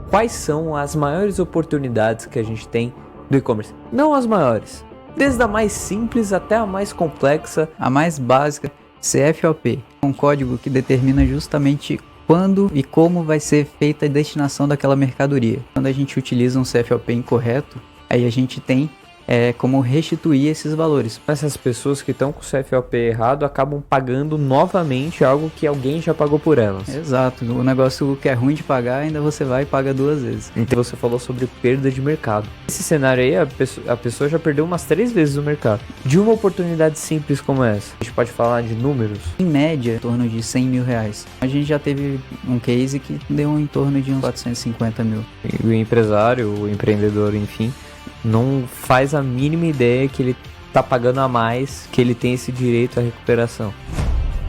quais são as maiores oportunidades que a gente tem do e-commerce. Não as maiores, desde a mais simples até a mais complexa. A mais básica, CFOP, um código que determina justamente quando e como vai ser feita a destinação daquela mercadoria. Quando a gente utiliza um CFOP incorreto, aí a gente tem como restituir esses valores. Essas pessoas que estão com o CFOP errado acabam pagando novamente algo que alguém já pagou por elas. Exato, o negócio que é ruim de pagar, ainda você vai e paga 2 vezes. Então você falou sobre perda de mercado. Nesse cenário aí, a pessoa já perdeu umas 3 vezes o mercado. De uma oportunidade simples como essa, a gente pode falar de números? Em média, em torno de 100 mil reais. A gente já teve um case que deu em torno de uns 450 mil. E o empresário, o empreendedor, enfim, não faz a mínima ideia que ele tá pagando a mais, que ele tem esse direito à recuperação.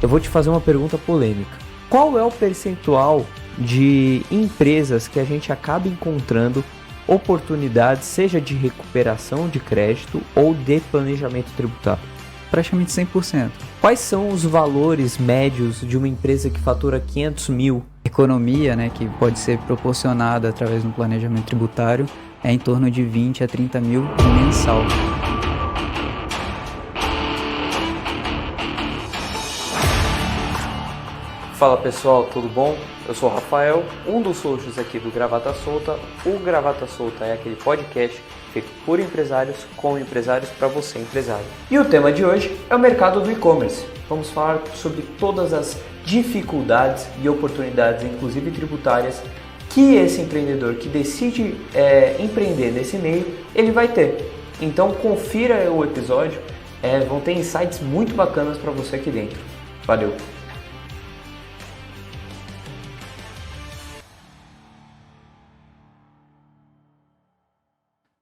Eu vou te fazer uma pergunta polêmica. Qual é o percentual de empresas que a gente acaba encontrando oportunidades, seja de recuperação de crédito ou de planejamento tributário? Praticamente 100%. Quais são os valores médios de uma empresa que fatura 500 mil? Economia, né, que pode ser proporcionada através do planejamento tributário, é em torno de 20 a 30 mil mensal. Fala pessoal, tudo bom? Eu sou o Rafael, um dos socios aqui do Gravata Solta. O Gravata Solta é aquele podcast feito por empresários, com empresários, para você empresário. E o tema de hoje é o mercado do e-commerce. Vamos falar sobre todas as dificuldades e oportunidades, inclusive tributárias, que esse empreendedor que decide empreender nesse meio, ele vai ter. Então confira o episódio, vão ter insights muito bacanas para você aqui dentro. Valeu!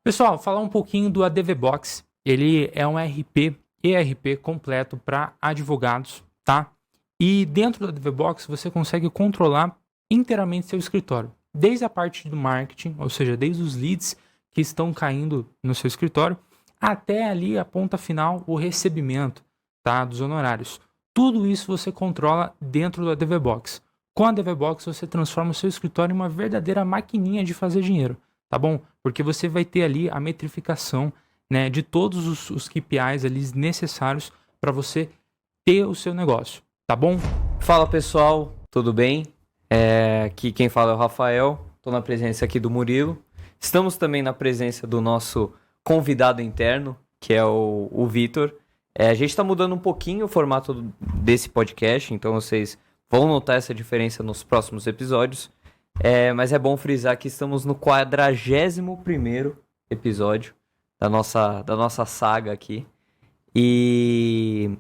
Pessoal, falar um pouquinho do ADVBox. Ele é um ERP completo para advogados, tá? E dentro do ADVBox você consegue controlar inteiramente seu escritório. Desde a parte do marketing, ou seja, desde os leads que estão caindo no seu escritório, até ali a ponta final, o recebimento, tá, dos honorários. Tudo isso você controla dentro do ADVBox. Com a ADVBox você transforma o seu escritório em uma verdadeira maquininha de fazer dinheiro, tá bom? Porque você vai ter ali a metrificação, né, de todos os KPIs ali necessários para você ter o seu negócio, tá bom? Fala pessoal, tudo bem? Aqui quem fala é o Rafael, estou na presença aqui do Murilo. Estamos também na presença do nosso convidado interno, que é o Vitor. A gente está mudando um pouquinho o formato desse podcast, então vocês vão notar essa diferença nos próximos episódios. Mas é bom frisar que estamos no 41º episódio da nossa saga aqui. E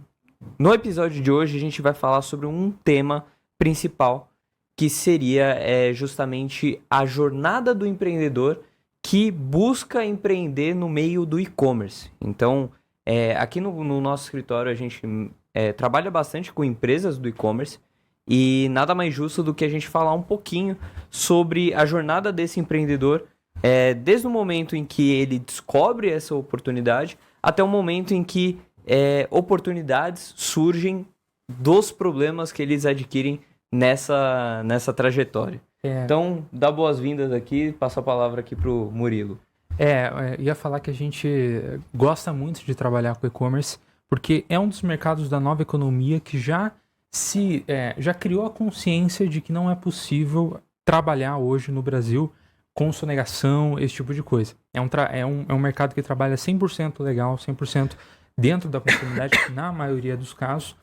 no episódio de hoje a gente vai falar sobre um tema principal, que seria justamente a jornada do empreendedor que busca empreender no meio do e-commerce. Então, aqui no nosso escritório a gente trabalha bastante com empresas do e-commerce e nada mais justo do que a gente falar um pouquinho sobre a jornada desse empreendedor, desde o momento em que ele descobre essa oportunidade até o momento em que oportunidades surgem dos problemas que eles adquirem nessa trajetória. Então, dá boas-vindas aqui, passa a palavra aqui pro Murilo. Ia falar que a gente gosta muito de trabalhar com e-commerce, porque é um dos mercados da nova economia que já criou a consciência de que não é possível trabalhar hoje no Brasil com sonegação, esse tipo de coisa. É um mercado que trabalha 100% legal, 100% dentro da conformidade, na maioria dos casos.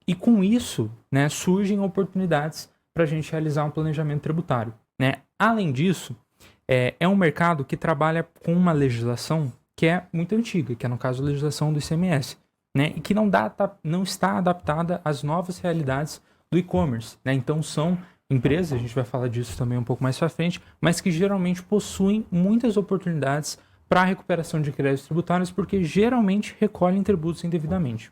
E com isso, né, surgem oportunidades para a gente realizar um planejamento tributário, né? Além disso, é um mercado que trabalha com uma legislação que é muito antiga, que é no caso a legislação do ICMS, né? E que não está adaptada às novas realidades do e-commerce, né? Então são empresas, a gente vai falar disso também um pouco mais para frente, mas que geralmente possuem muitas oportunidades para a recuperação de créditos tributários, porque geralmente recolhem tributos indevidamente.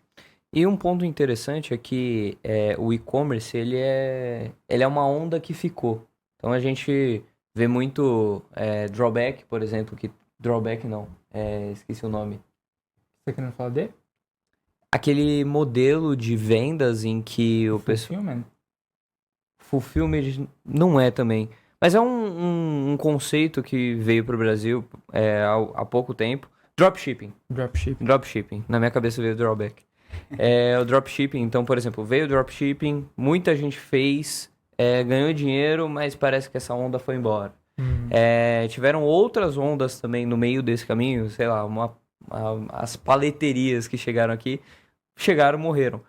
E um ponto interessante é que o e-commerce ele é uma onda que ficou. Então a gente vê muito drawback, por exemplo, drawback não, esqueci o nome. Você querendo falar dele? Aquele modelo de vendas em que o pessoal... Fulfillment? Fulfillment não é também. Mas é um conceito que veio para o Brasil há pouco tempo. Dropshipping. Dropshipping. Na minha cabeça veio drawback. O dropshipping, então, por exemplo, veio o dropshipping, muita gente fez, ganhou dinheiro, mas parece que essa onda foi embora. Tiveram outras ondas também no meio desse caminho, sei lá, as paleterias que chegaram aqui, morreram.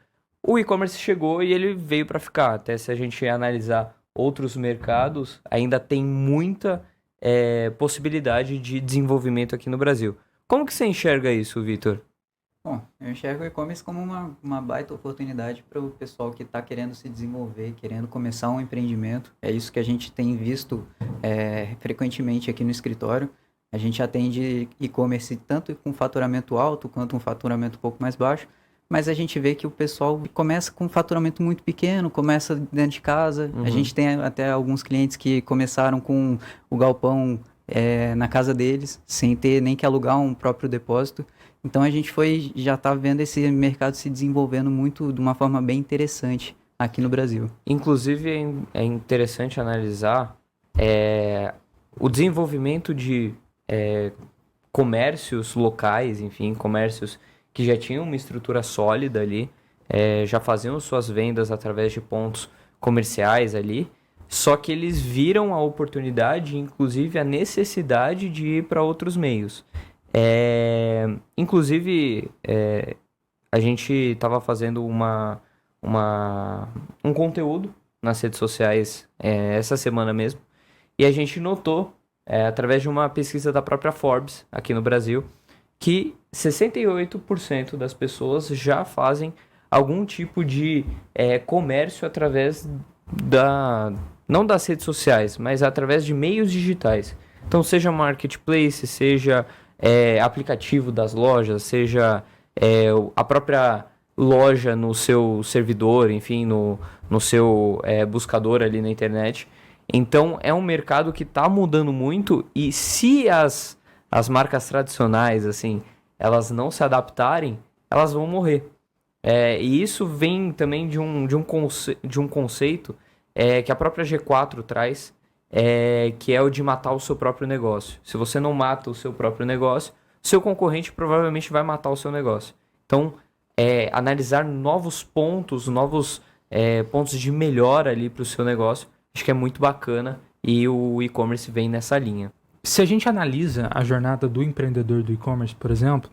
O e-commerce chegou e ele veio para ficar. Até se a gente analisar outros mercados, ainda tem muita possibilidade de desenvolvimento aqui no Brasil. Como que você enxerga isso, Vitor? Bom, eu enxergo o e-commerce como uma baita oportunidade para o pessoal que está querendo se desenvolver, querendo começar um empreendimento. É isso que a gente tem visto frequentemente aqui no escritório. A gente atende e-commerce tanto com faturamento alto quanto um faturamento um pouco mais baixo, mas a gente vê que o pessoal começa com um faturamento muito pequeno, começa dentro de casa. A gente tem até alguns clientes que começaram com o galpão na casa deles, sem ter nem que alugar um próprio depósito. Então a gente já está vendo esse mercado se desenvolvendo muito de uma forma bem interessante aqui no Brasil. Inclusive é interessante analisar o desenvolvimento de comércios locais, enfim, comércios que já tinham uma estrutura sólida ali, já faziam suas vendas através de pontos comerciais ali, só que eles viram a oportunidade, inclusive a necessidade de ir para outros meios. Inclusive, a gente estava fazendo um conteúdo nas redes sociais essa semana mesmo, e a gente notou, através de uma pesquisa da própria Forbes aqui no Brasil, que 68% das pessoas já fazem algum tipo de comércio através não das redes sociais, mas através de meios digitais. Então, seja marketplace, seja aplicativo das lojas, seja a própria loja no seu servidor, enfim, no seu buscador ali na internet. Então, é um mercado que está mudando muito, e se as marcas tradicionais, assim, elas não se adaptarem, elas vão morrer. E isso vem também de um conceito que a própria G4 traz, que é o de matar o seu próprio negócio. Se você não mata o seu próprio negócio, seu concorrente provavelmente vai matar o seu negócio. Então, analisar novos pontos de melhora ali para o seu negócio, acho que é muito bacana, e o e-commerce vem nessa linha. Se a gente analisa a jornada do empreendedor do e-commerce, por exemplo,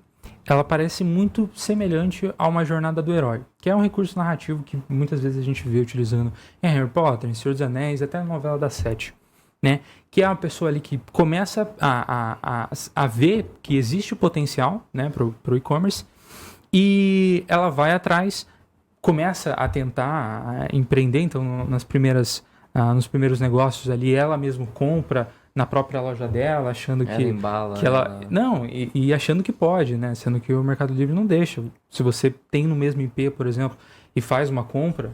ela parece muito semelhante a uma jornada do herói, que é um recurso narrativo que muitas vezes a gente vê utilizando em Harry Potter, em Senhor dos Anéis, até na novela das 7, né? Que é uma pessoa ali que começa a ver que existe o potencial, né, para o e-commerce, e ela vai atrás, começa a tentar empreender. Então, nos primeiros negócios ali, ela mesma compra na própria loja dela, achando que embala, ela... Não, e achando que pode, né? Sendo que o Mercado Livre não deixa. Se você tem no mesmo IP, por exemplo, e faz uma compra,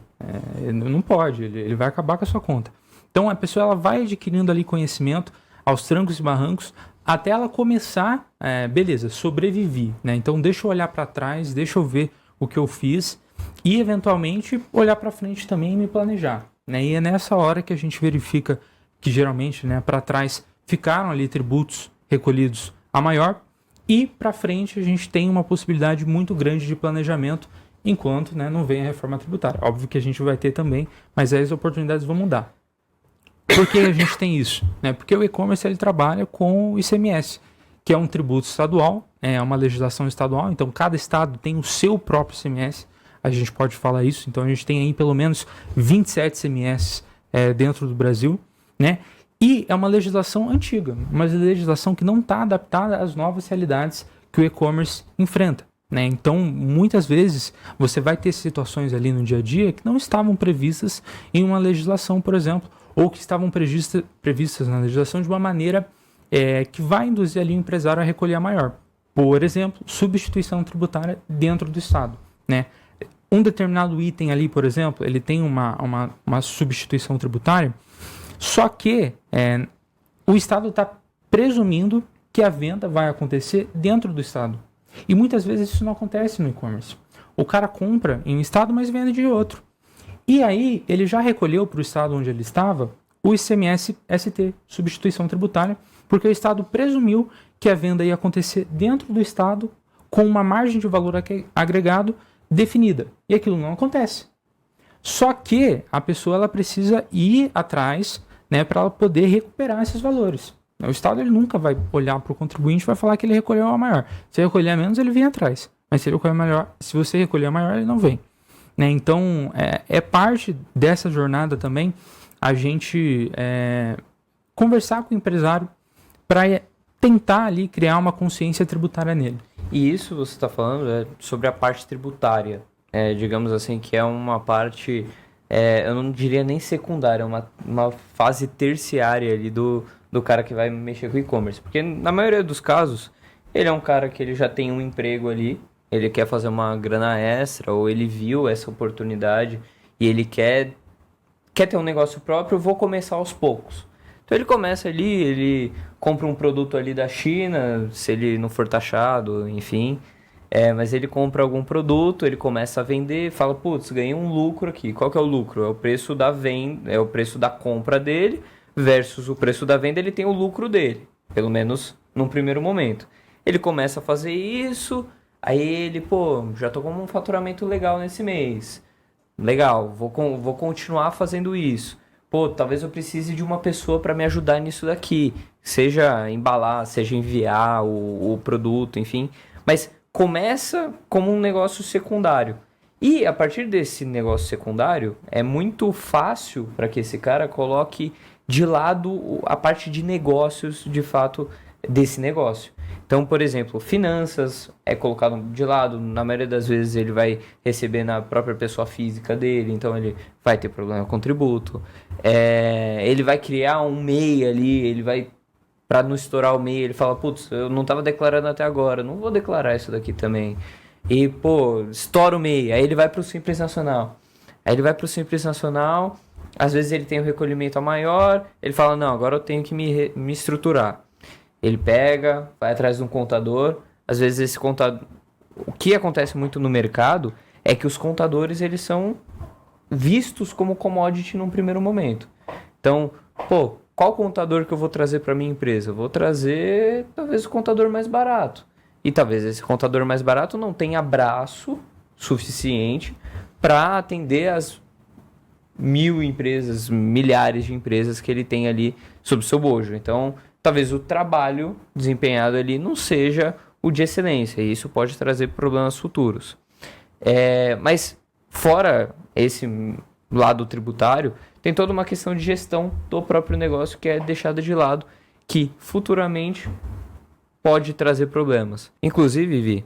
não pode, ele vai acabar com a sua conta. Então a pessoa ela vai adquirindo ali conhecimento aos trancos e barrancos até ela começar, beleza, sobrevivi, né? Então deixa eu olhar para trás, deixa eu ver o que eu fiz e eventualmente olhar para frente também e me planejar, né? E é nessa hora que a gente verifica que geralmente, né, para trás ficaram ali tributos recolhidos a maior, e para frente a gente tem uma possibilidade muito grande de planejamento enquanto, né, não vem a reforma tributária. Óbvio que a gente vai ter também, mas aí as oportunidades vão mudar. Por que a gente tem isso? Né? Porque o e-commerce ele trabalha com o ICMS, que é um tributo estadual, é uma legislação estadual, então cada estado tem o seu próprio ICMS, a gente pode falar isso, então a gente tem aí pelo menos 27 ICMS dentro do Brasil, né? E é uma legislação antiga, uma legislação que não está adaptada às novas realidades que o e-commerce enfrenta, né? Então, muitas vezes, você vai ter situações ali no dia a dia que não estavam previstas em uma legislação, por exemplo, ou que estavam previstas na legislação de uma maneira que vai induzir ali o empresário a recolher a maior. Por exemplo, substituição tributária dentro do Estado, né? Um determinado item ali, por exemplo, ele tem uma substituição tributária, só que o Estado está presumindo que a venda vai acontecer dentro do Estado. E muitas vezes isso não acontece no e-commerce. O cara compra em um Estado, mas vende de outro. E aí ele já recolheu para o Estado onde ele estava o ICMS ST, substituição tributária, porque o Estado presumiu que a venda ia acontecer dentro do Estado com uma margem de valor agregado definida. E aquilo não acontece. Só que a pessoa ela precisa ir atrás, né, para ela poder recuperar esses valores. O Estado ele nunca vai olhar para o contribuinte e vai falar que ele recolheu a maior. Se ele recolher a menos, ele vem atrás. Mas se ele recolher a maior, se você recolher a maior, ele não vem. Né? Então, é parte dessa jornada também a gente conversar com o empresário para tentar ali criar uma consciência tributária nele. E isso você está falando sobre a parte tributária. Digamos assim, que é uma parte, eu não diria nem secundária, uma fase terciária ali do cara que vai mexer com e-commerce. Porque na maioria dos casos, ele é um cara que ele já tem um emprego ali, ele quer fazer uma grana extra, ou ele viu essa oportunidade e ele quer ter um negócio próprio, vou começar aos poucos. Então ele começa ali, ele compra um produto ali da China, se ele não for taxado, enfim. Mas ele compra algum produto, ele começa a vender, fala, putz, ganhei um lucro aqui. Qual que é o lucro? É o preço da venda, é o preço da compra dele versus o preço da venda, ele tem o lucro dele, pelo menos num primeiro momento. Ele começa a fazer isso, aí ele, já tô com um faturamento legal nesse mês. Legal, vou continuar fazendo isso. Talvez eu precise de uma pessoa para me ajudar nisso daqui. Seja embalar, seja enviar o produto, enfim. Mas começa como um negócio secundário. E a partir desse negócio secundário, é muito fácil para que esse cara coloque de lado a parte de negócios, de fato, desse negócio. Então, por exemplo, finanças é colocado de lado, na maioria das vezes ele vai receber na própria pessoa física dele, então ele vai ter problema com tributo. Ele vai criar um MEI ali, ele vai, para não estourar o MEI, ele fala, putz, eu não estava declarando até agora, não vou declarar isso daqui também. E, estoura o MEI, aí ele vai para o Simples Nacional. Às vezes ele tem um recolhimento a maior, ele fala, não, agora eu tenho que me estruturar. Ele pega, vai atrás de um contador. Às vezes esse contador... O que acontece muito no mercado é que os contadores eles são vistos como commodity num primeiro momento. Então, qual contador que eu vou trazer para minha empresa? Eu vou trazer talvez o contador mais barato. E talvez esse contador mais barato não tenha braço suficiente para atender as 1.000 empresas, milhares de empresas que ele tem ali sob seu bojo. Então, talvez o trabalho desempenhado ali não seja o de excelência, e isso pode trazer problemas futuros. Mas, fora esse lado tributário, tem toda uma questão de gestão do próprio negócio que é deixada de lado, que futuramente pode trazer problemas. Inclusive, Vi,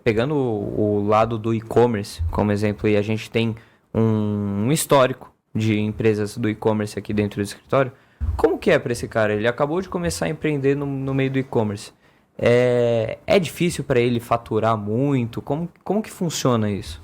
pegando o lado do e-commerce como exemplo, e a gente tem um histórico de empresas do e-commerce aqui dentro do escritório. Como que é para esse cara? Ele acabou de começar a empreender no meio do e-commerce. É difícil para ele faturar muito? Como que funciona isso?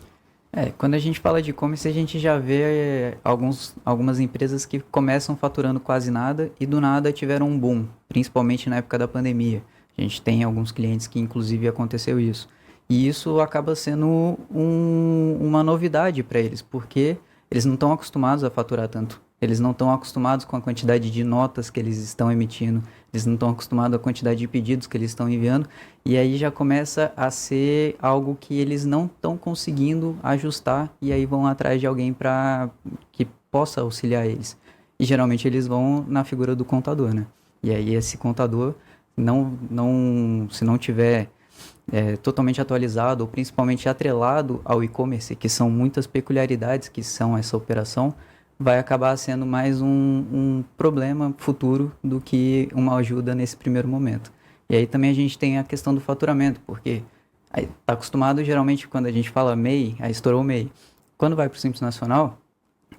Quando a gente fala de e-commerce, a gente já vê algumas empresas que começam faturando quase nada e do nada tiveram um boom, principalmente na época da pandemia. A gente tem alguns clientes que inclusive aconteceu isso. E isso acaba sendo uma novidade para eles, porque eles não estão acostumados a faturar tanto. Eles não estão acostumados com a quantidade de notas que eles estão emitindo, eles não estão acostumados com a quantidade de pedidos que eles estão enviando, e aí já começa a ser algo que eles não estão conseguindo ajustar, e aí vão atrás de alguém para que possa auxiliar eles. E geralmente eles vão na figura do contador, né? E aí esse contador, se não tiver totalmente atualizado, ou principalmente atrelado ao e-commerce, que são muitas peculiaridades que são essa operação, vai acabar sendo mais um problema futuro do que uma ajuda nesse primeiro momento. E aí também a gente tem a questão do faturamento, porque está acostumado, geralmente, quando a gente fala MEI, aí estourou o MEI. Quando vai para o Simples Nacional,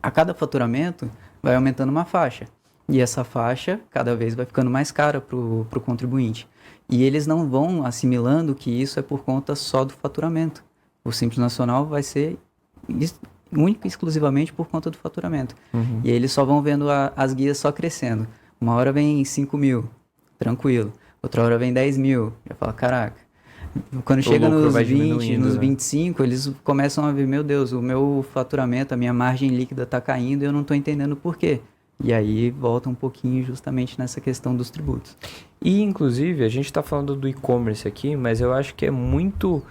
a cada faturamento vai aumentando uma faixa. E essa faixa cada vez vai ficando mais cara para o contribuinte. E eles não vão assimilando que isso é por conta só do faturamento. O Simples Nacional vai ser único e exclusivamente por conta do faturamento. Uhum. E aí eles só vão vendo as guias só crescendo. Uma hora vem 5 mil, tranquilo. Outra hora vem 10 mil. Já fala, caraca. Quando chega nos 20, nos 25, eles começam a ver, meu Deus, o meu faturamento, a minha margem líquida está caindo e eu não estou entendendo por quê. E aí volta um pouquinho justamente nessa questão dos tributos. E, inclusive, a gente está falando do e-commerce aqui, mas eu acho que é muito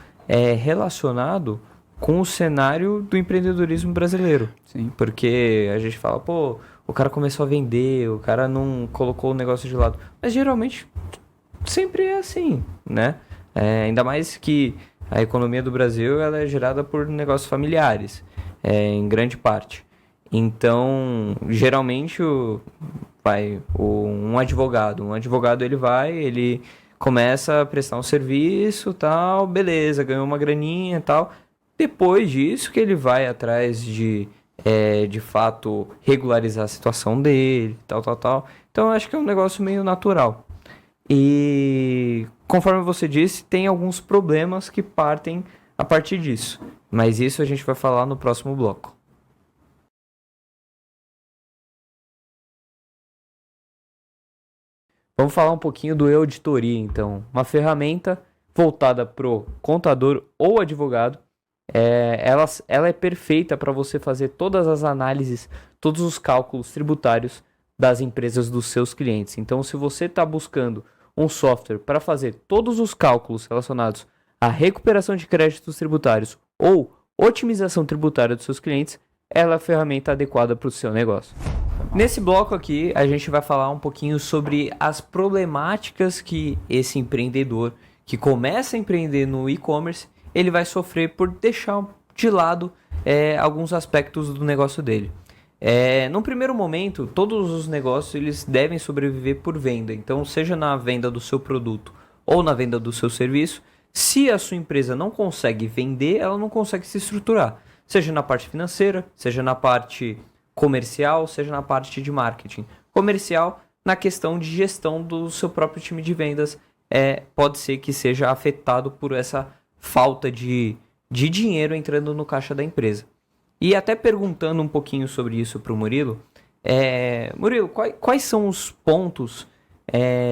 relacionado com o cenário do empreendedorismo brasileiro. Sim. Porque a gente fala, pô, o cara começou a vender, o cara não colocou o negócio de lado. Mas, geralmente, sempre é assim, né? Ainda mais que a economia do Brasil ela é gerada por negócios familiares, em grande parte. Então, geralmente, um advogado ele começa a prestar um serviço, tal, beleza, ganhou uma graninha e tal. Depois disso que ele vai atrás de fato, regularizar a situação dele, tal. Então, eu acho que é um negócio meio natural. E, conforme você disse, tem alguns problemas que partem a partir disso. Mas isso a gente vai falar no próximo bloco. Vamos falar um pouquinho do e-auditoria, então. Uma ferramenta voltada para o contador ou advogado. Ela é perfeita para você fazer todas as análises, todos os cálculos tributários das empresas dos seus clientes. Então, se você está buscando um software para fazer todos os cálculos relacionados à recuperação de créditos tributários ou otimização tributária dos seus clientes, ela é a ferramenta adequada para o seu negócio. Nesse bloco aqui, a gente vai falar um pouquinho sobre as problemáticas que esse empreendedor que começa a empreender no e-commerce, ele vai sofrer por deixar de lado alguns aspectos do negócio dele. No primeiro momento, todos os negócios eles devem sobreviver por venda. Então, seja na venda do seu produto ou na venda do seu serviço, se a sua empresa não consegue vender, ela não consegue se estruturar. Seja na parte financeira, seja na parte comercial, seja na parte de marketing. Comercial, na questão de gestão do seu próprio time de vendas, pode ser que seja afetado por essa falta de dinheiro entrando no caixa da empresa. E até perguntando um pouquinho sobre isso para o Murilo, Murilo, quais são os pontos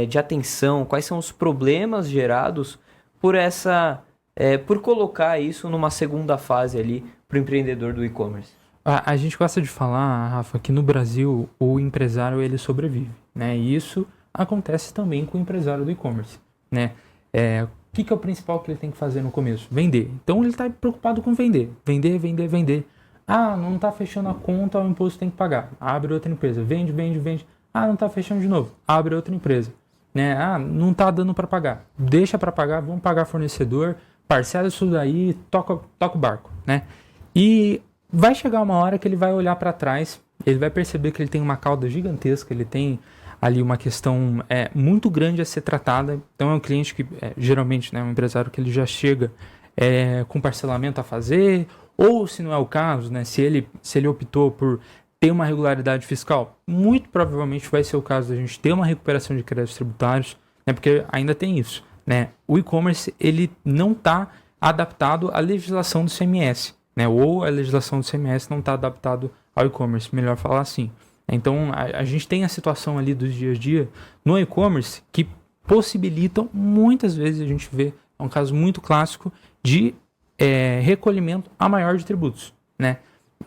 de atenção, quais são os problemas gerados por colocar isso numa segunda fase ali para o empreendedor do e-commerce? A gente gosta de falar, Rafa, que no Brasil o empresário ele sobrevive, né? E isso acontece também com o empresário do e-commerce, né? O que é o principal que ele tem que fazer no começo? Vender. Então ele está preocupado com vender. Vender. Ah, não está fechando a conta, o imposto tem que pagar. Abre outra empresa. Vende. Ah, não está fechando de novo. Abre outra empresa. Né? Ah, não está dando para pagar. Deixa para pagar, vamos pagar fornecedor, parcela isso daí, toca o barco, né? E vai chegar uma hora que ele vai olhar para trás, ele vai perceber que ele tem uma cauda gigantesca, ele tem ali uma questão muito grande a ser tratada. Então é um cliente que, geralmente, né, um empresário que ele já chega com parcelamento a fazer, ou se não é o caso, né, se ele optou por ter uma regularidade fiscal, muito provavelmente vai ser o caso da gente ter uma recuperação de créditos tributários, né, porque ainda tem isso. Né? O e-commerce ele não está adaptado à legislação do CMS, né? Ou a legislação do CMS não está adaptado ao e-commerce, melhor falar assim. Então a gente tem a situação ali dos dia a dia no e-commerce que possibilitam, muitas vezes a gente vê, é um caso muito clássico de recolhimento a maior de tributos, né?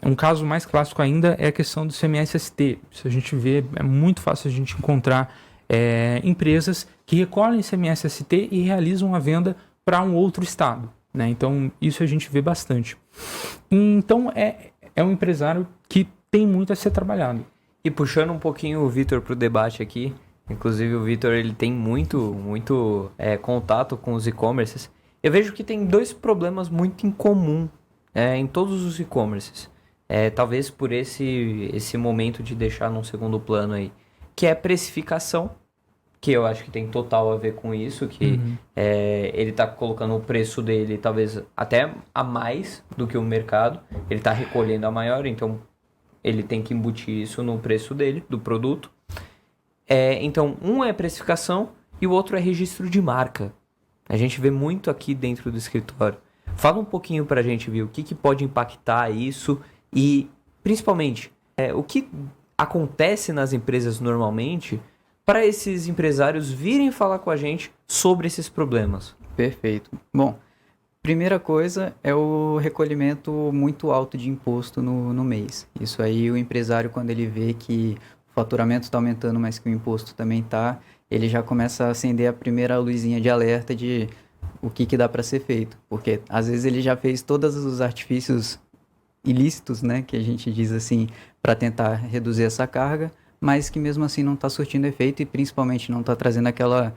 Um caso mais clássico ainda é a questão do CMS-ST. Isso a gente vê, é muito fácil a gente encontrar empresas que recolhem CMS-ST e realizam a venda para um outro estado, né? Então isso a gente vê bastante. Então é um empresário que tem muito a ser trabalhado. E puxando um pouquinho o Vitor para o debate aqui, inclusive o Vitor ele tem muito contato com os e-commerces. Eu vejo que tem dois problemas muito em comum em todos os e-commerces. Talvez por esse momento de deixar num segundo plano aí, que é a precificação, que eu acho que tem total a ver com isso, que ele está colocando o preço dele talvez até a mais do que o mercado, ele está recolhendo a maior, então ele tem que embutir isso no preço dele, do produto. Então, um é precificação e o outro é registro de marca. A gente vê muito aqui dentro do escritório. Fala um pouquinho pra gente, viu, o que pode impactar isso e, principalmente, o que acontece nas empresas normalmente para esses empresários virem falar com a gente sobre esses problemas. Perfeito. Bom, primeira coisa é o recolhimento muito alto de imposto no mês. Isso aí o empresário, quando ele vê que faturamento está aumentando, mas que o imposto também está, ele já começa a acender a primeira luzinha de alerta de o que dá para ser feito. Porque às vezes ele já fez todos os artifícios ilícitos, né, que a gente diz assim, para tentar reduzir essa carga, mas que mesmo assim não está surtindo efeito e principalmente não está trazendo aquela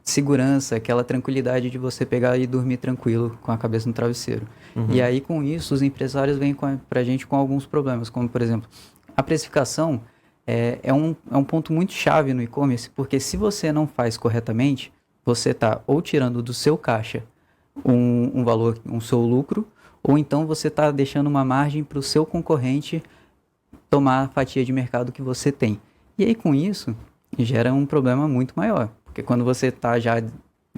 segurança, aquela tranquilidade de você pegar e dormir tranquilo com a cabeça no travesseiro. E aí com isso os empresários vêm para a gente com alguns problemas, como por exemplo, a precificação é um ponto muito chave no e-commerce, porque se você não faz corretamente, você está ou tirando do seu caixa um valor, um seu lucro, ou então você está deixando uma margem para o seu concorrente tomar a fatia de mercado que você tem. E aí, com isso, gera um problema muito maior. Porque quando você está já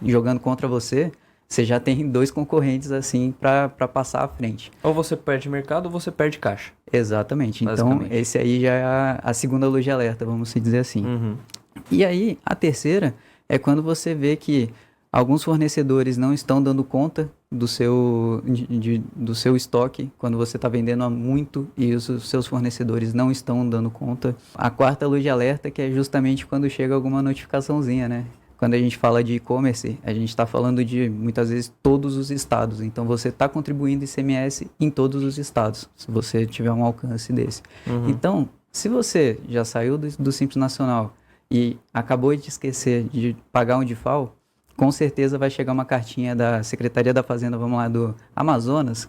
jogando contra você, você já tem 2 concorrentes assim para passar à frente. Ou você perde mercado ou você perde caixa. Exatamente. Então, esse aí já é a segunda luz de alerta, vamos dizer assim. E aí, a terceira é quando você vê que alguns fornecedores não estão dando conta do seu estoque, quando você está vendendo há muito e os seus fornecedores não estão dando conta. A quarta luz de alerta, que é justamente quando chega alguma notificaçãozinha, né? Quando a gente fala de e-commerce, a gente está falando de, muitas vezes, todos os estados. Então, você está contribuindo ICMS em todos os estados, se você tiver um alcance desse. Então, se você já saiu do Simples Nacional e acabou de esquecer de pagar um DIFAL, com certeza vai chegar uma cartinha da Secretaria da Fazenda, vamos lá, do Amazonas,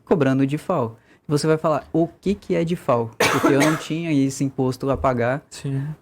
cobrando o DIFAL. Você vai falar, o que é DIFAL? Porque eu não tinha esse imposto a pagar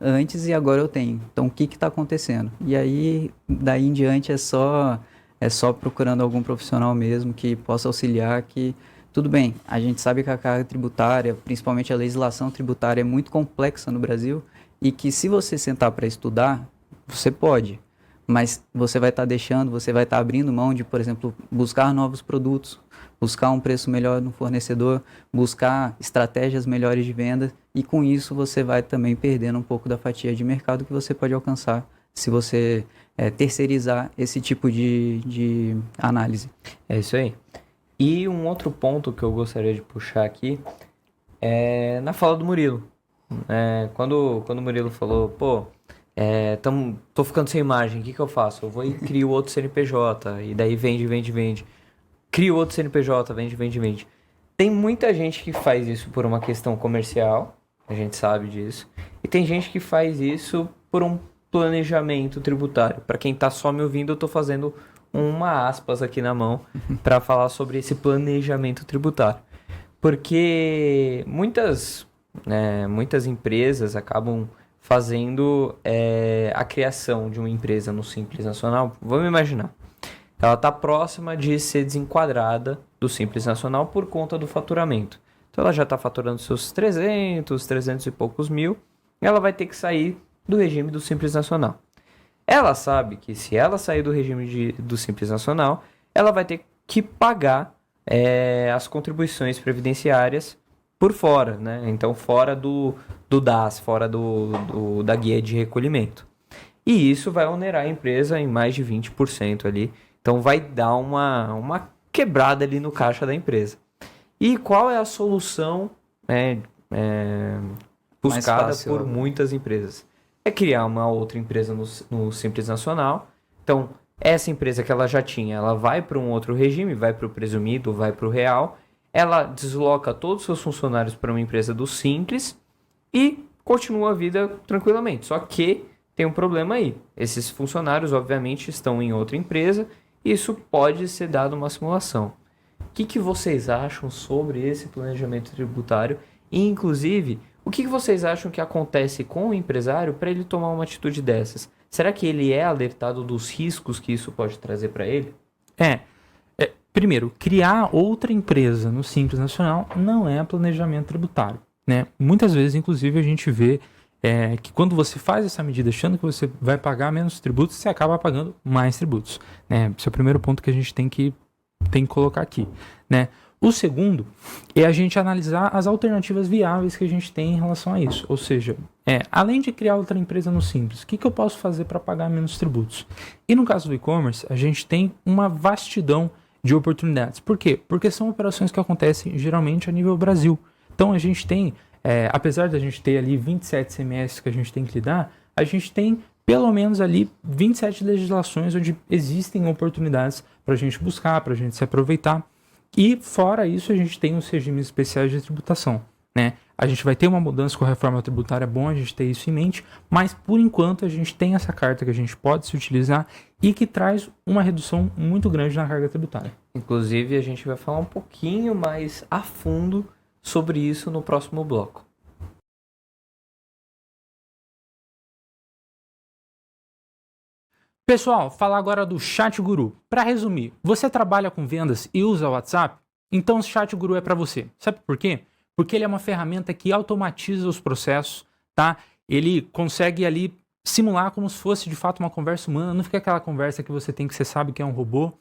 antes e agora eu tenho. Então, o que está acontecendo? E aí, daí em diante, é só procurando algum profissional mesmo que possa auxiliar, que tudo bem, a gente sabe que a carga tributária, principalmente a legislação tributária, é muito complexa no Brasil e que se você sentar para estudar, você pode. Mas você vai estar você vai estar abrindo mão de, por exemplo, buscar novos produtos, buscar um preço melhor no fornecedor, buscar estratégias melhores de venda e com isso você vai também perdendo um pouco da fatia de mercado que você pode alcançar se você terceirizar esse tipo de análise. É isso aí. E um outro ponto que eu gostaria de puxar aqui é na fala do Murilo. Quando o Murilo falou, tô ficando sem margem, o que eu faço? Eu vou e crio outro CNPJ, e daí vende. Crio outro CNPJ, vende. Tem muita gente que faz isso por uma questão comercial, a gente sabe disso, e tem gente que faz isso por um planejamento tributário. Para quem tá só me ouvindo, eu tô fazendo uma aspas aqui na mão para falar sobre esse planejamento tributário. Porque muitas empresas acabam fazendo a criação de uma empresa no Simples Nacional. Vamos imaginar, ela está próxima de ser desenquadrada do Simples Nacional por conta do faturamento. Então ela já está faturando seus 300 e poucos mil, ela vai ter que sair do regime do Simples Nacional. Ela sabe que se ela sair do regime do Simples Nacional, ela vai ter que pagar as contribuições previdenciárias por fora, né? Então fora do DAS, fora da guia de recolhimento. E isso vai onerar a empresa em mais de 20% ali. Então vai dar uma quebrada ali no caixa da empresa. E qual é a solução buscada por muitas empresas? É criar uma outra empresa no Simples Nacional. Então, essa empresa que ela já tinha, ela vai para um outro regime, vai para o presumido, vai para o real. Ela desloca todos os seus funcionários para uma empresa do Simples e continua a vida tranquilamente. Só que tem um problema aí. Esses funcionários, obviamente, estão em outra empresa e isso pode ser dado uma simulação. O que vocês acham sobre esse planejamento tributário? E, inclusive, o que vocês acham que acontece com o empresário para ele tomar uma atitude dessas? Será que ele é alertado dos riscos que isso pode trazer para ele? Primeiro, criar outra empresa no Simples Nacional não é planejamento tributário, né? Muitas vezes, inclusive, a gente vê que quando você faz essa medida achando que você vai pagar menos tributos, você acaba pagando mais tributos, né? Esse é o primeiro ponto que a gente tem que colocar aqui, né? O segundo é a gente analisar as alternativas viáveis que a gente tem em relação a isso. Ou seja, além de criar outra empresa no Simples, o que eu posso fazer para pagar menos tributos? E no caso do e-commerce, a gente tem uma vastidão de oportunidades. Por quê? Porque são operações que acontecem geralmente a nível Brasil. Então a gente tem apesar da gente ter ali 27 CMS que a gente tem que lidar, a gente tem pelo menos ali 27 legislações onde existem oportunidades para a gente buscar, para a gente se aproveitar. E fora isso, a gente tem os regimes especiais de tributação, né? A gente vai ter uma mudança com a reforma tributária, é bom a gente ter isso em mente, mas por enquanto a gente tem essa carta que a gente pode se utilizar e que traz uma redução muito grande na carga tributária. Inclusive, a gente vai falar um pouquinho mais a fundo sobre isso no próximo bloco. Pessoal, falar agora do Chat Guru. Para resumir, você trabalha com vendas e usa o WhatsApp? Então o Chat Guru é para você. Sabe por quê? Porque ele é uma ferramenta que automatiza os processos, tá? Ele consegue ali simular como se fosse de fato uma conversa humana, não fica aquela conversa que você sabe que é um robô.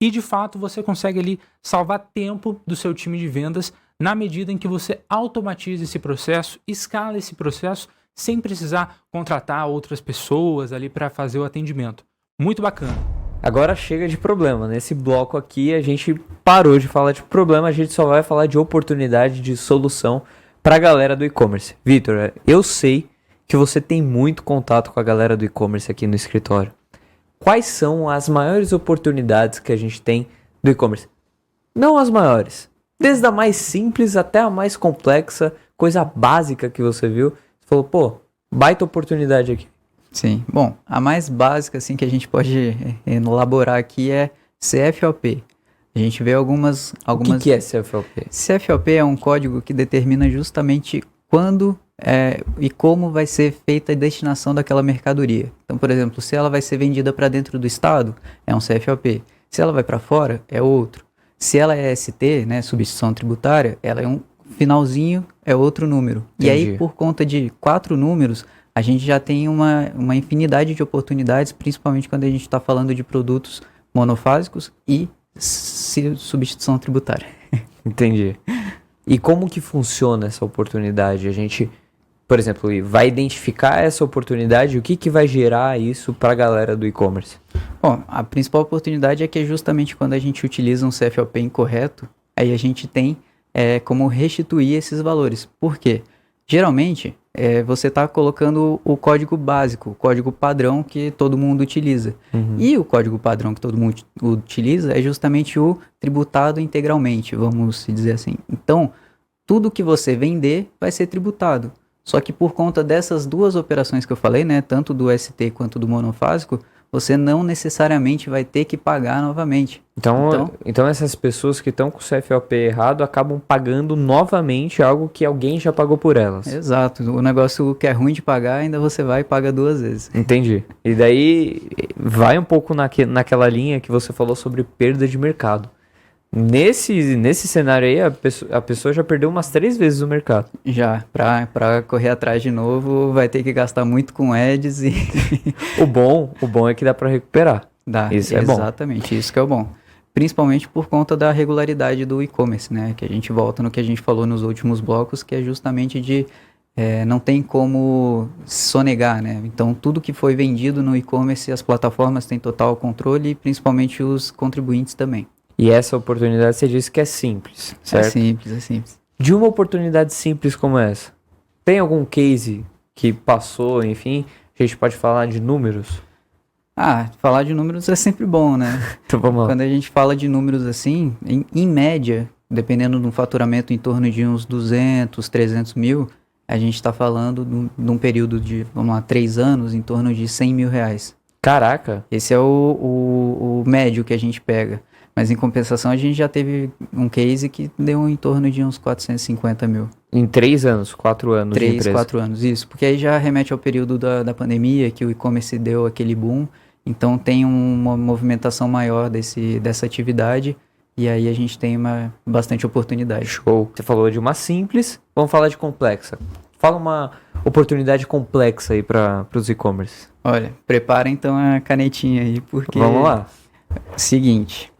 E de fato você consegue ali salvar tempo do seu time de vendas na medida em que você automatiza esse processo, escala esse processo sem precisar contratar outras pessoas ali para fazer o atendimento. Muito bacana. Agora chega de problema. Nesse bloco aqui a gente parou de falar de problema, a gente só vai falar de oportunidade, de solução para a galera do e-commerce. Vitor, eu sei que você tem muito contato com a galera do e-commerce aqui no escritório. Quais são as maiores oportunidades que a gente tem do e-commerce? Não as maiores. Desde a mais simples até a mais complexa, coisa básica que você viu. Você falou, pô, baita oportunidade aqui. Sim. Bom, a mais básica assim que a gente pode elaborar aqui é CFOP. A gente vê algumas... O que é CFOP? CFOP é um código que determina justamente quando e como vai ser feita a destinação daquela mercadoria. Então, por exemplo, se ela vai ser vendida para dentro do estado, é um CFOP. Se ela vai para fora, é outro. Se ela é ST, né, substituição tributária, ela é um finalzinho, é outro número. Entendi. E aí, por conta de 4 números, a gente já tem uma infinidade de oportunidades, principalmente quando a gente está falando de produtos monofásicos e substituição tributária. Entendi. E como que funciona essa oportunidade? A gente, por exemplo, vai identificar essa oportunidade, o que vai gerar isso para a galera do e-commerce? Bom, a principal oportunidade é que justamente quando a gente utiliza um CFOP incorreto, aí a gente tem como restituir esses valores. Por quê? Geralmente, você está colocando o código básico, o código padrão que todo mundo utiliza. Uhum. E o código padrão que todo mundo utiliza é justamente o tributado integralmente, vamos dizer assim. Então, tudo que você vender vai ser tributado. Só que por conta dessas duas operações que eu falei, né, tanto do ST quanto do monofásico, você não necessariamente vai ter que pagar novamente. Então essas pessoas que estão com o CFOP errado acabam pagando novamente algo que alguém já pagou por elas. Exato. O negócio que é ruim de pagar, ainda você vai e paga 2 vezes. Entendi. E daí vai um pouco naquela linha que você falou sobre perda de mercado. Nesse cenário aí, a pessoa já perdeu umas 3 vezes o mercado. Já, pra correr atrás de novo, vai ter que gastar muito com ads e... O bom é que dá pra recuperar. Dá, isso é bom. Exatamente, isso que é o bom. Principalmente por conta da regularidade do e-commerce, né? Que a gente volta no que a gente falou nos últimos blocos, que é justamente de... não tem como sonegar, né? Então, tudo que foi vendido no e-commerce, as plataformas têm total controle e principalmente os contribuintes também. E essa oportunidade você disse que é simples, certo? É simples. De uma oportunidade simples como essa, tem algum case que passou, enfim, a gente pode falar de números? Falar de números é sempre bom, né? Então vamos lá. Quando a gente fala de números assim, em média, dependendo do faturamento em torno de uns 200, 300 mil, a gente está falando de um período de, 3 anos, em torno de 100 mil reais. Caraca! Esse é o médio que a gente pega. Mas em compensação a gente já teve um case que deu em torno de uns 450 mil. Em 3 anos, 4 anos de empresa. 4 anos, isso. Porque aí já remete ao período da pandemia, que o e-commerce deu aquele boom. Então tem uma movimentação maior dessa atividade. E aí a gente tem bastante oportunidade. Show. Você falou de uma simples, vamos falar de complexa. Fala uma oportunidade complexa aí para os e-commerce. Olha, prepara então a canetinha aí, porque... Vamos lá. Seguinte...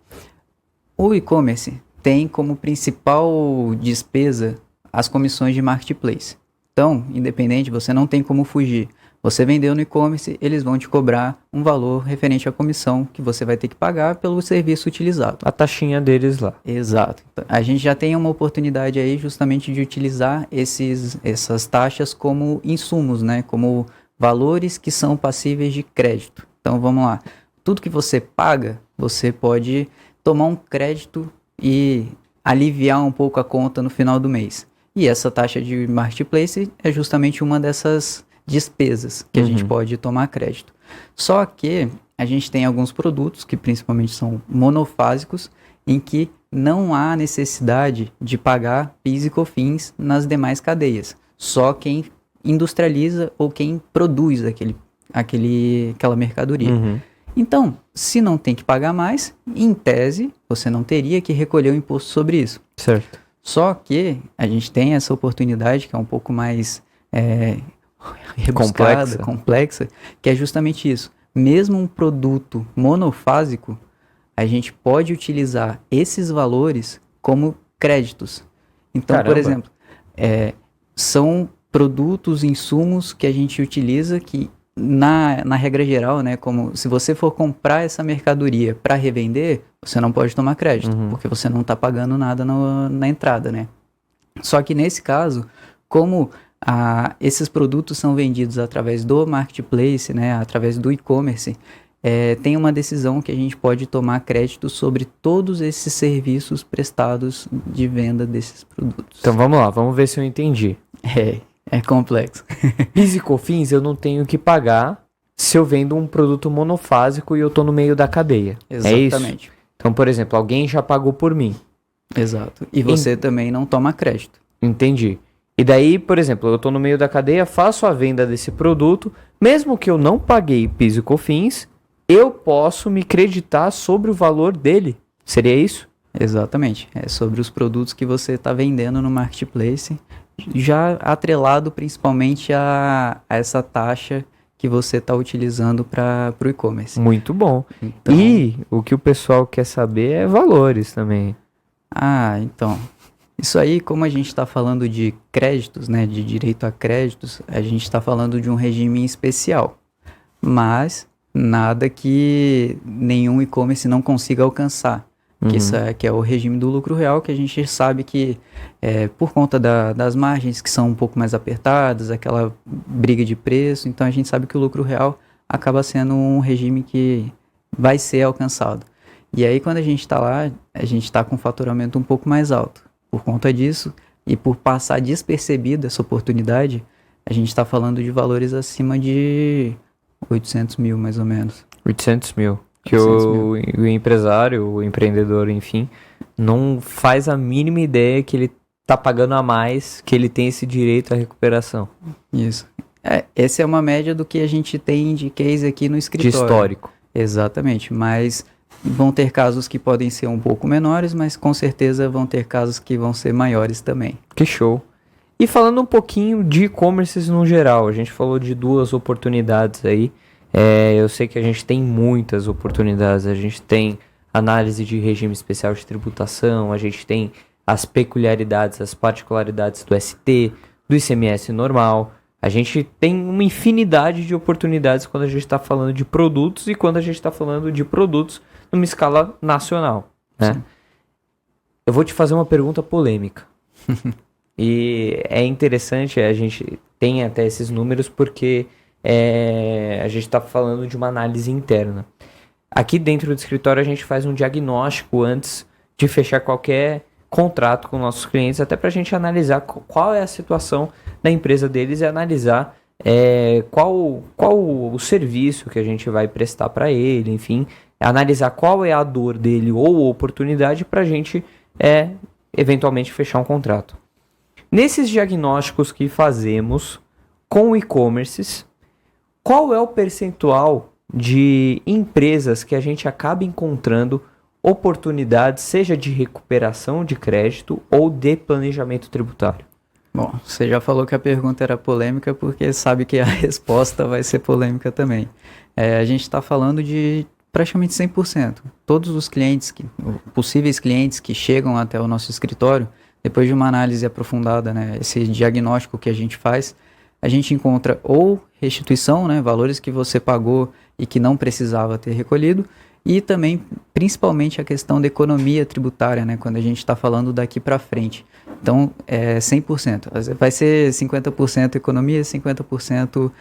O e-commerce tem como principal despesa as comissões de marketplace. Então, independente, você não tem como fugir. Você vendeu no e-commerce, eles vão te cobrar um valor referente à comissão que você vai ter que pagar pelo serviço utilizado. A taxinha deles lá. Exato. Então, a gente já tem uma oportunidade aí justamente de utilizar essas taxas como insumos, né? Como valores que são passíveis de crédito. Então vamos lá. Tudo que você paga, você pode tomar um crédito e aliviar um pouco a conta no final do mês. E essa taxa de marketplace é justamente uma dessas despesas que a gente pode tomar crédito. Só que a gente tem alguns produtos que principalmente são monofásicos, em que não há necessidade de pagar PIS e COFINS nas demais cadeias. Só quem industrializa ou quem produz aquela mercadoria. Então, se não tem que pagar mais, em tese, você não teria que recolher o imposto sobre isso. Certo. Só que a gente tem essa oportunidade que é um pouco mais rebuscada, complexa, que é justamente isso. Mesmo um produto monofásico, a gente pode utilizar esses valores como créditos. Então, Caramba. por exemplo, são produtos, insumos que a gente utiliza que, na regra geral, né, como se você for comprar essa mercadoria para revender, você não pode tomar crédito, porque você não está pagando nada na entrada, né? Só que nesse caso, como esses produtos são vendidos através do marketplace, né, através do e-commerce, tem uma decisão que a gente pode tomar crédito sobre todos esses serviços prestados de venda desses produtos. Então vamos lá, vamos ver se eu entendi. É complexo. PIS e COFINS eu não tenho que pagar se eu vendo um produto monofásico e eu tô no meio da cadeia. Exatamente. É isso? Então, por exemplo, alguém já pagou por mim. Exato. E você também não toma crédito. Entendi. E daí, por exemplo, eu tô no meio da cadeia, faço a venda desse produto, mesmo que eu não paguei PIS e COFINS, eu posso me creditar sobre o valor dele. Seria isso? Exatamente. É sobre os produtos que você está vendendo no marketplace, já atrelado principalmente a essa taxa que você está utilizando para o e-commerce. Muito bom. Então, E o que o pessoal quer saber é valores também. Então, isso aí, como a gente está falando de créditos, né, de direito a créditos, a gente está falando de um regime especial, mas nada que nenhum e-commerce não consiga alcançar. Que é o regime do lucro real, que a gente sabe que por conta das margens que são um pouco mais apertadas, aquela briga de preço, então a gente sabe que o lucro real acaba sendo um regime que vai ser alcançado. E aí quando a gente está lá, a gente está com um faturamento um pouco mais alto. Por conta disso, e por passar despercebida essa oportunidade, a gente está falando de valores acima de 800 mil, mais ou menos. 800 mil. Que o empresário, o empreendedor, enfim, não faz a mínima ideia que ele tá pagando a mais, que ele tem esse direito à recuperação. Isso. Essa é uma média do que a gente tem de case aqui no escritório. De histórico. Exatamente, mas vão ter casos que podem ser um pouco menores, mas com certeza vão ter casos que vão ser maiores também. Que show. E falando um pouquinho de e-commerces no geral, a gente falou de 2 oportunidades aí. Eu sei que a gente tem muitas oportunidades, a gente tem análise de regime especial de tributação, a gente tem as peculiaridades, as particularidades do ST, do ICMS normal, a gente tem uma infinidade de oportunidades quando a gente está falando de produtos e quando a gente está falando de produtos numa escala nacional, né? Eu vou te fazer uma pergunta polêmica. E é interessante, a gente tem até esses números porque a gente está falando de uma análise interna. Aqui dentro do escritório a gente faz um diagnóstico antes de fechar qualquer contrato com nossos clientes, até para a gente analisar qual é a situação da empresa deles e analisar qual o serviço que a gente vai prestar para ele, enfim, analisar qual é a dor dele ou oportunidade para a gente eventualmente fechar um contrato. Nesses diagnósticos que fazemos com e-commerces, qual é o percentual de empresas que a gente acaba encontrando oportunidades, seja de recuperação de crédito ou de planejamento tributário? Bom, você já falou que a pergunta era polêmica porque sabe que a resposta vai ser polêmica também. A gente está falando de praticamente 100%. Todos os clientes, possíveis clientes que chegam até o nosso escritório, depois de uma análise aprofundada, né, esse diagnóstico que a gente faz, a gente encontra ou restituição, né, valores que você pagou e que não precisava ter recolhido, e também, principalmente, a questão da economia tributária, né, quando a gente está falando daqui para frente. Então, é 100%. Vai ser 50% economia e 50%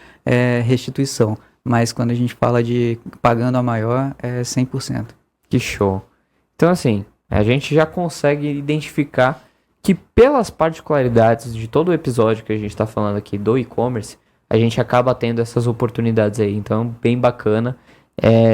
restituição. Mas quando a gente fala de pagando a maior, é 100%. Que show. Então, assim, a gente já consegue identificar que pelas particularidades de todo o episódio que a gente está falando aqui do e-commerce, a gente acaba tendo essas oportunidades aí. Então, bem bacana.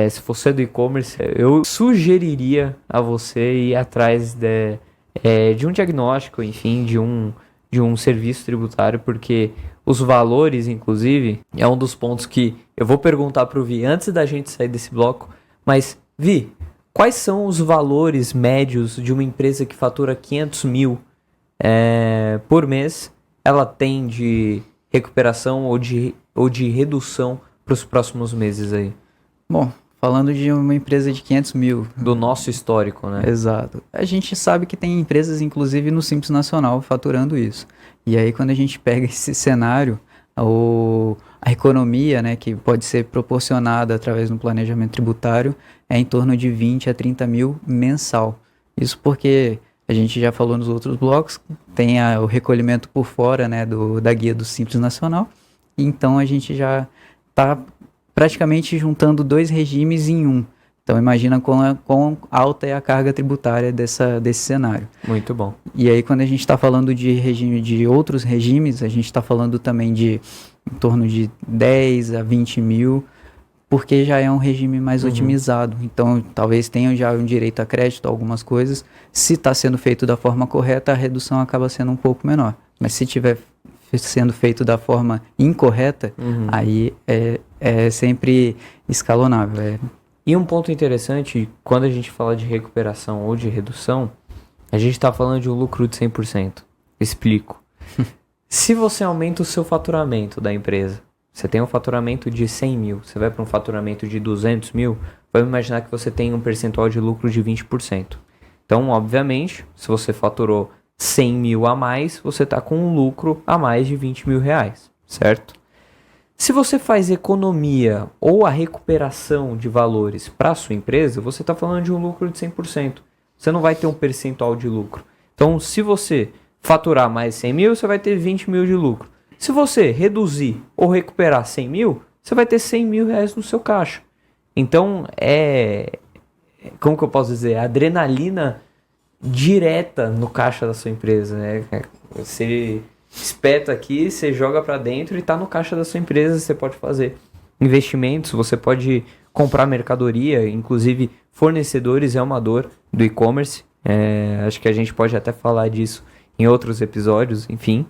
Se você é do e-commerce, eu sugeriria a você ir atrás de um diagnóstico, enfim, de um serviço tributário, porque os valores, inclusive, é um dos pontos que eu vou perguntar para o Vi antes da gente sair desse bloco. Mas, Vi, quais são os valores médios de uma empresa que fatura 500 mil por mês? Ela tem de recuperação ou de redução para os próximos meses aí? Bom, falando de uma empresa de 500 mil. Do nosso histórico, né? Exato. A gente sabe que tem empresas, inclusive no Simples Nacional, faturando isso. E aí, quando a gente pega esse cenário, a economia, né, que pode ser proporcionada através do planejamento tributário, é em torno de 20 a 30 mil mensal. Isso porque a gente já falou nos outros blocos, tem o recolhimento por fora, né, da guia do Simples Nacional. Então, a gente já está praticamente juntando dois regimes em um. Então, imagina quão alta é a carga tributária desse cenário. Muito bom. E aí, quando a gente está falando de regime de outros regimes, a gente está falando também de em torno de 10 a 20 mil, porque já é um regime mais otimizado. Então, talvez tenham já um direito a crédito, algumas coisas. Se está sendo feito da forma correta, a redução acaba sendo um pouco menor. Mas se estiver sendo feito da forma incorreta, aí é sempre escalonável. E um ponto interessante, quando a gente fala de recuperação ou de redução, a gente está falando de um lucro de 100%. Explico. Se você aumenta o seu faturamento da empresa, você tem um faturamento de 100 mil, você vai para um faturamento de 200 mil, vamos imaginar que você tem um percentual de lucro de 20%. Então, obviamente, se você faturou 100 mil a mais, você está com um lucro a mais de 20 mil reais, certo? Se você faz economia ou a recuperação de valores para a sua empresa, você está falando de um lucro de 100%. Você não vai ter um percentual de lucro. Então, se você faturar mais 100 mil, você vai ter 20 mil de lucro. Se você reduzir ou recuperar 100 mil, você vai ter 100 mil reais no seu caixa. Então, como que eu posso dizer? Adrenalina direta no caixa da sua empresa, né? Você espeta aqui, você joga para dentro e está no caixa da sua empresa. Você pode fazer investimentos, você pode comprar mercadoria, inclusive fornecedores é uma dor do e-commerce. Acho que a gente pode até falar disso em outros episódios, enfim.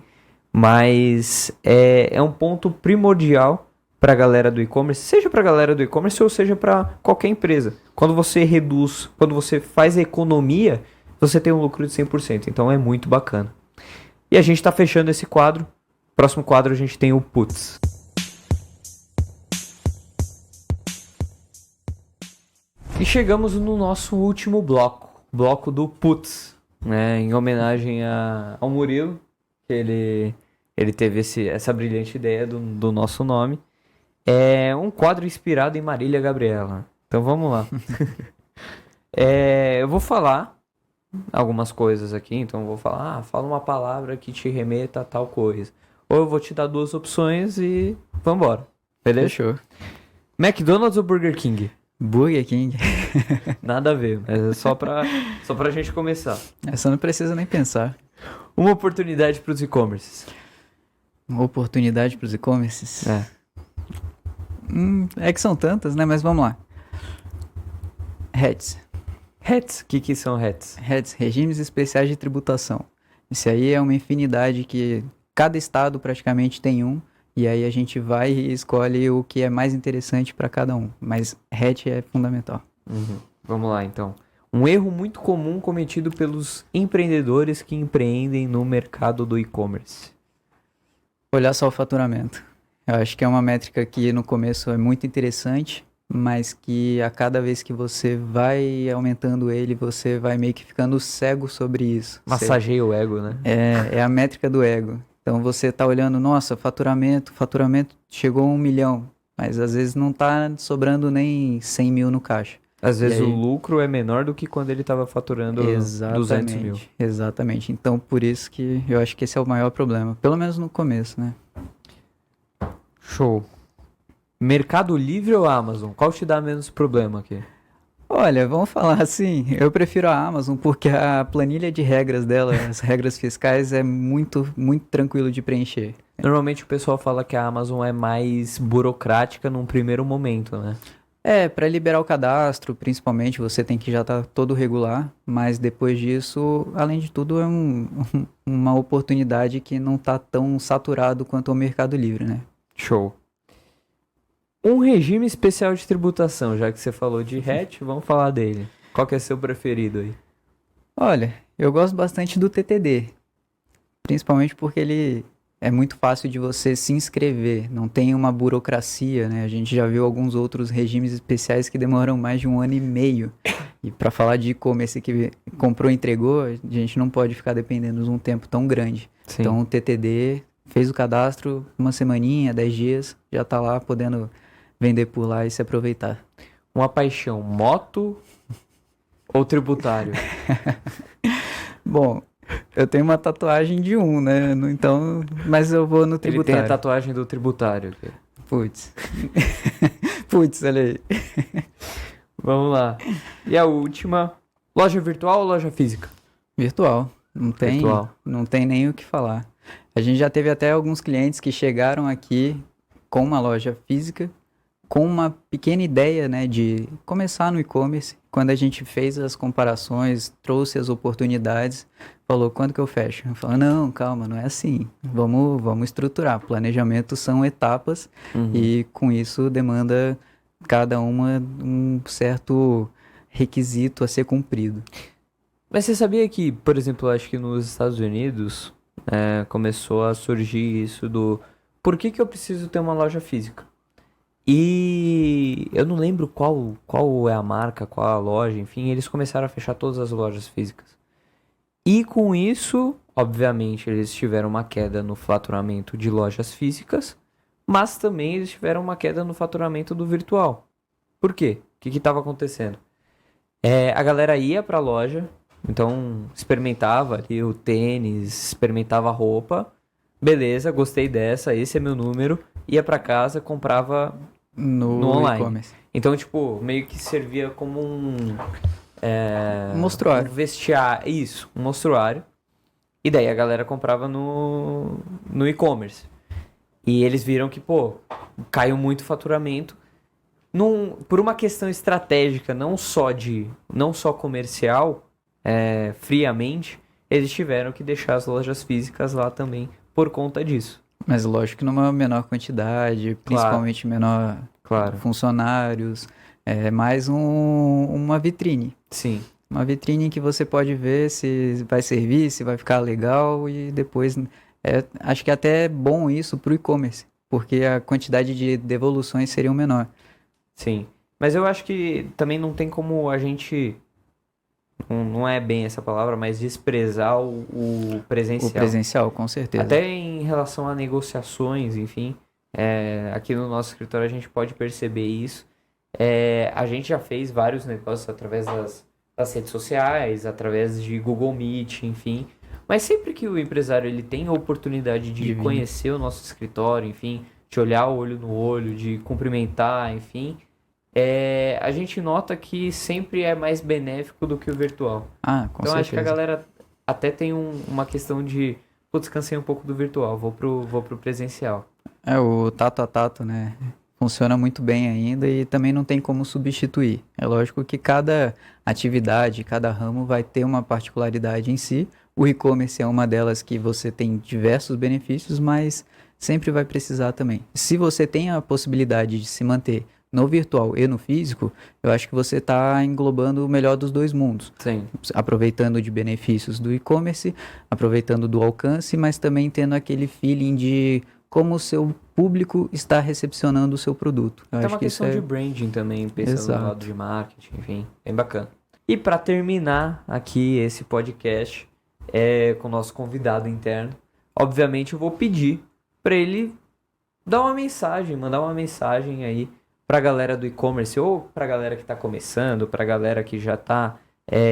Mas é um ponto primordial para a galera do e-commerce, seja para a galera do e-commerce ou seja para qualquer empresa. Quando você reduz, quando você faz a economia, você tem um lucro de 100%. Então é muito bacana. E a gente está fechando esse quadro. Próximo quadro a gente tem o Putz. E chegamos no nosso último bloco do Putz, né? Em homenagem ao Murilo, que ele teve essa brilhante ideia do nosso nome. É um quadro inspirado em Marília Gabriela. Então vamos lá. Eu vou falar algumas coisas aqui, então eu vou falar, fala uma palavra que te remeta a tal coisa. Ou eu vou te dar duas opções e vambora. Beleza? Fechou. McDonald's ou Burger King? Burger King. Nada a ver, mas é só pra gente começar. Essa não precisa nem pensar. Uma oportunidade para os e-commerces. Uma oportunidade para os e-commerces? É que são tantas, né? Mas vamos lá. RETs. RETs? O que são RETs? RETs, Regimes Especiais de Tributação. Isso aí é uma infinidade que cada estado praticamente tem um. E aí a gente vai e escolhe o que é mais interessante para cada um. Mas RET é fundamental. Vamos lá, então. Um erro muito comum cometido pelos empreendedores que empreendem no mercado do e-commerce. Olhar só o faturamento. Eu acho que é uma métrica que no começo é muito interessante, mas que a cada vez que você vai aumentando ele, você vai meio que ficando cego sobre isso. Massageia o ego, né? É a métrica do ego. Então você tá olhando, nossa, faturamento chegou a 1 milhão, mas às vezes não tá sobrando nem 100 mil no caixa. Às vezes E o aí- lucro é menor do que quando ele estava faturando 200 mil. Exatamente. Então por isso que eu acho que esse é o maior problema, pelo menos no começo, né? Show. Mercado Livre ou Amazon? Qual te dá menos problema aqui? Olha, vamos falar assim, eu prefiro a Amazon porque a planilha de regras dela, as regras fiscais, é muito, muito tranquilo de preencher. Normalmente o pessoal fala que a Amazon é mais burocrática num primeiro momento, né? Para liberar o cadastro, principalmente, você tem que já estar todo regular, mas depois disso, além de tudo, é uma oportunidade que não está tão saturado quanto o Mercado Livre, né? Show. Um regime especial de tributação, já que você falou de RET, vamos falar dele. Qual que é seu preferido aí? Olha, eu gosto bastante do TTD, principalmente porque ele é muito fácil de você se inscrever, não tem uma burocracia, né? A gente já viu alguns outros regimes especiais que demoram mais de 1 ano e meio. E para falar de e-commerce que comprou e entregou, a gente não pode ficar dependendo de um tempo tão grande. Sim. Então o TTD fez o cadastro, uma semaninha, 10 dias, já tá lá podendo vender por lá e se aproveitar. Uma paixão, moto ou tributário? Bom, eu tenho uma tatuagem de um, né? Então, mas eu vou no Ele tem tributário. a tatuagem do tributário aqui. Putz. Putz, olha aí. Vamos lá. E a última, loja virtual ou loja física? Virtual. Virtual. Não tem nem o que falar. A gente já teve até alguns clientes que chegaram aqui com uma loja física, com uma pequena ideia, né, de começar no e-commerce. Quando a gente fez as comparações, trouxe as oportunidades, falou, quando que eu fecho? Eu falo, não, calma, não é assim. Vamos estruturar. Planejamento são etapas e com isso demanda cada uma um certo requisito a ser cumprido. Mas você sabia que, por exemplo, acho que nos Estados Unidos começou a surgir isso do por que eu preciso ter uma loja física? E eu não lembro qual é a marca, qual a loja, enfim, eles começaram a fechar todas as lojas físicas. E com isso, obviamente, eles tiveram uma queda no faturamento de lojas físicas, mas também eles tiveram uma queda no faturamento do virtual. Por quê? O que estava acontecendo? A galera ia para a loja, então experimentava ali o tênis, experimentava a roupa, beleza, gostei dessa, esse é meu número, ia para casa, comprava no online. E-commerce. Então, tipo, meio que servia como um mostruário. um vestiário, isso, um mostruário. E daí a galera comprava no e-commerce. E eles viram que, pô, caiu muito o faturamento. Por uma questão estratégica, não só comercial, friamente, eles tiveram que deixar as lojas físicas lá também por conta disso. Mas lógico que numa menor quantidade, principalmente menor funcionários, é mais uma vitrine. Sim. Uma vitrine que você pode ver se vai servir, se vai ficar legal e depois... acho que até é bom isso pro e-commerce, porque a quantidade de devoluções seria menor. Sim. Mas eu acho que também não tem como a gente... Não é bem essa palavra, mas desprezar o presencial. O presencial, com certeza. Até em relação a negociações, enfim. Aqui no nosso escritório a gente pode perceber isso. A gente já fez vários negócios através das redes sociais, através de Google Meet, enfim. Mas sempre que o empresário ele tem a oportunidade de conhecer o nosso escritório, enfim, de olhar o olho no olho, de cumprimentar, enfim... a gente nota que sempre é mais benéfico do que o virtual. Com então certeza. acho que a galera até tem uma questão de putz, cansei um pouco do virtual, vou pro presencial. O tato a tato, né? Funciona muito bem ainda e também não tem como substituir. É lógico que cada atividade, cada ramo vai ter uma particularidade em si. O e-commerce é uma delas que você tem diversos benefícios, mas sempre vai precisar também. Se você tem a possibilidade de se manter no virtual e no físico, eu acho que você está englobando o melhor dos dois mundos. Sim. Aproveitando de benefícios do e-commerce, aproveitando do alcance, mas também tendo aquele feeling de como o seu público está recepcionando o seu produto. Tem uma questão de branding também, pensando no lado de marketing, enfim, bem bacana. E para terminar aqui esse podcast com o nosso convidado interno, obviamente eu vou pedir para ele dar uma mensagem, mandar uma mensagem aí para a galera do e-commerce, ou para a galera que está começando, para a galera que já está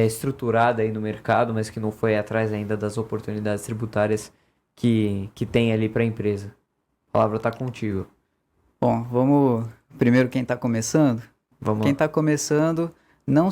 estruturada aí no mercado, mas que não foi atrás ainda das oportunidades tributárias que tem ali para a empresa. A palavra está contigo. Bom, vamos... Primeiro, quem está começando? Vamos Quem lá. está começando, não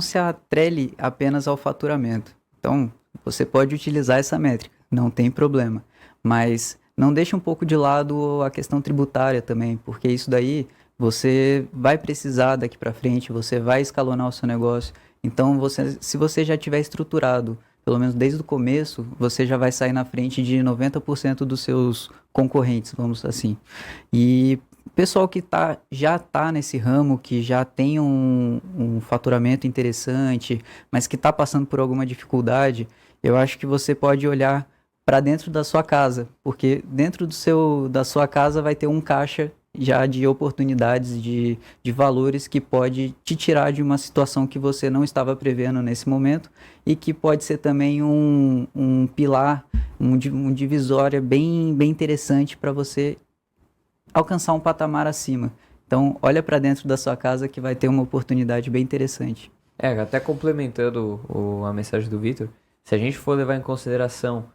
se atrele apenas ao faturamento. Então, você pode utilizar essa métrica, não tem problema. Mas não deixe um pouco de lado a questão tributária também, porque isso daí você vai precisar daqui para frente, você vai escalonar o seu negócio. Então, se você já tiver estruturado, pelo menos desde o começo, você já vai sair na frente de 90% dos seus concorrentes, vamos assim. E o pessoal que já está nesse ramo, que já tem um faturamento interessante, mas que está passando por alguma dificuldade, eu acho que você pode olhar para dentro da sua casa, porque dentro da sua casa vai ter um caixa já de oportunidades, de valores que pode te tirar de uma situação que você não estava prevendo nesse momento e que pode ser também um pilar, um divisória bem interessante para você alcançar um patamar acima. Então, olha para dentro da sua casa que vai ter uma oportunidade bem interessante. Até complementando a mensagem do Vitor, se a gente for levar em consideração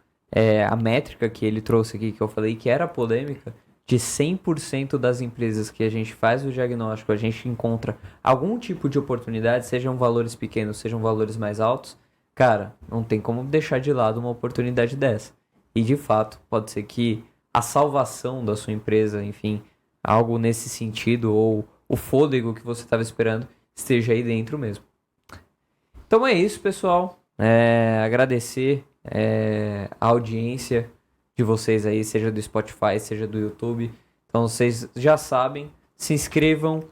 a métrica que ele trouxe aqui, que eu falei que era polêmica, de 100% das empresas que a gente faz o diagnóstico, a gente encontra algum tipo de oportunidade, sejam valores pequenos, sejam valores mais altos, cara, não tem como deixar de lado uma oportunidade dessa. E de fato, pode ser que a salvação da sua empresa, enfim, algo nesse sentido, ou o fôlego que você estava esperando, esteja aí dentro mesmo. Então é isso, pessoal. Agradecer a audiência de vocês aí, seja do Spotify, seja do YouTube. Então vocês já sabem, se inscrevam,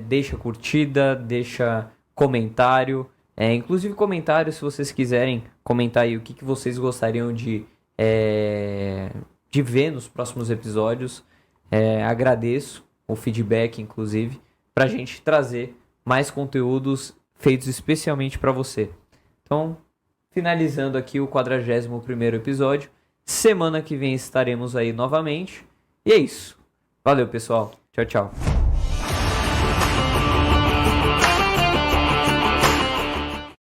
deixa curtida, deixa comentário, inclusive comentário se vocês quiserem comentar aí o que vocês gostariam de ver nos próximos episódios. Agradeço o feedback, inclusive, para a gente trazer mais conteúdos feitos especialmente para você. Então, finalizando aqui o 41º episódio. Semana que vem estaremos aí novamente. E é isso. Valeu, pessoal. Tchau, tchau.